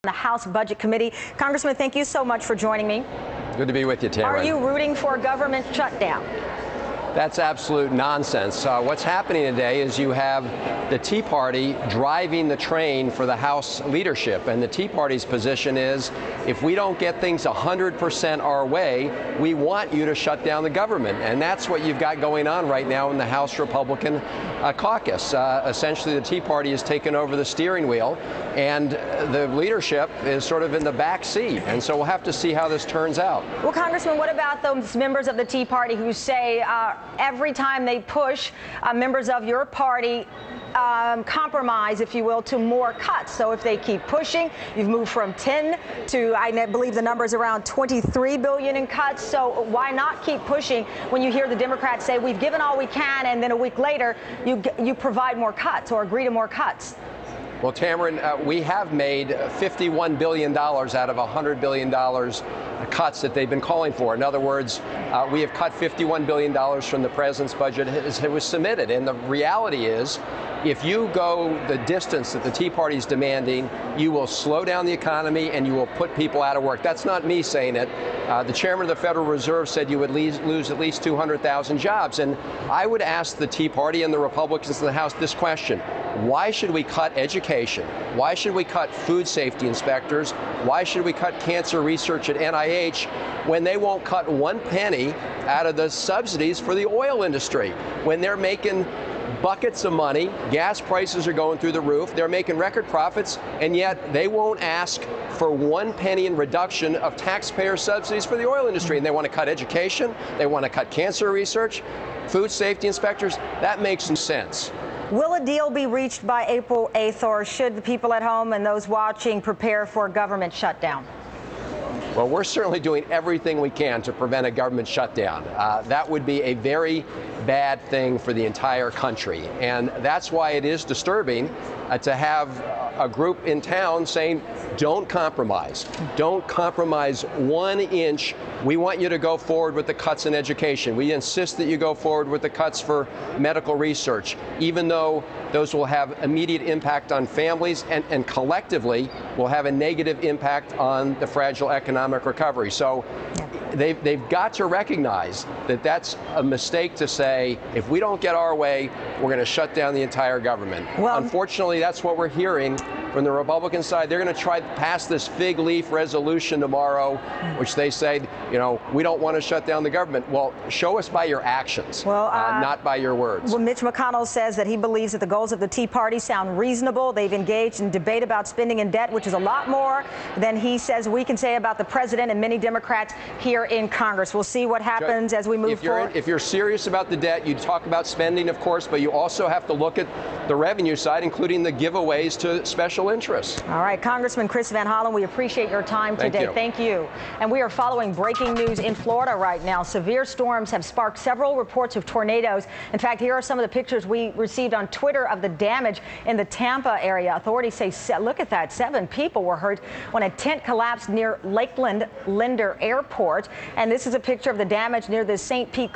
The House Budget Committee. Congressman, thank you so much for joining me. Good to be with you, Tamron. Are you rooting for a government shutdown? That's absolute nonsense. What's happening today is you have the Tea Party driving the train for the House leadership. And the Tea Party's position is, if we don't get things 100% our way, we want you to shut down the government. And that's what you've got going on right now in the House Republican caucus. Essentially, the Tea Party has taken over the steering wheel, and the leadership is sort of in the back seat. And so we'll have to see how this turns out. Well, Congressman, what about those members of the Tea Party who say every time they push members of your party compromise, if you will, to more cuts? So if they keep pushing, you've moved from 10 to, I believe the number is around 23 billion in cuts. So why not keep pushing when you hear the Democrats say we've given all we can, and then a week later you provide more cuts or agree to more cuts? Well, Tamron, we have made $51 billion out of $100 billion cuts that they've been calling for. In other words, we have cut $51 billion from the president's budget as it was submitted. And the reality is, if you go the distance that the Tea Party is demanding, you will slow down the economy and you will put people out of work. That's not me saying it. The chairman of the Federal Reserve said you would lose at least 200,000 jobs. And I would ask the Tea Party and the Republicans in the House this question: why should we cut education? Why should we cut food safety inspectors? Why should we cut cancer research at NIH when they won't cut one penny out of the subsidies for the oil industry, when they're making buckets of money? Gas prices are going through the roof. They're making record profits, and yet they won't ask for one penny in reduction of taxpayer subsidies for the oil industry. And they want to cut education. They want to cut cancer research, food safety inspectors. That makes some sense. Will a deal be reached by April 8th, or should the people at home and those watching prepare for a government shutdown? Well, we're certainly doing everything we can to prevent a government shutdown. That would be a very bad thing for the entire country. And that's why it is disturbing to have a group in town saying, don't compromise. Don't compromise 1 inch. We want you to go forward with the cuts in education. We insist that you go forward with the cuts for medical research, even though those will have immediate impact on families and collectively will have a negative impact on the fragile economic recovery. So they've got to recognize that that's a mistake to say, if we don't get our way, we're going to shut down the entire government. Well, unfortunately, that's what we're hearing from the Republican side. They're going to try to pass this fig leaf resolution tomorrow, which they say, you know, we don't want to shut down the government. Well, show us by your actions, not by your words. Well, Mitch McConnell says that he believes that the goals of the Tea Party sound reasonable. They've engaged in debate about spending and debt, which is a lot more than he says we can say about the president and many Democrats here in Congress. We'll see what happens as we move forward. If you're serious about the debt, you talk about spending, of course, but you also have to look at the revenue side, including the giveaways to special interests. All right, Congressman Chris Van Hollen, we appreciate your time today. Thank you. And we are following breaking news in Florida right now. Severe storms have sparked several reports of tornadoes. In fact, here are some of the pictures we received on Twitter of the damage in the Tampa area. Authorities say, look at that, 7 people were hurt when a tent collapsed near Lakeland Linder Airport. And this is a picture of the damage near the St. Pete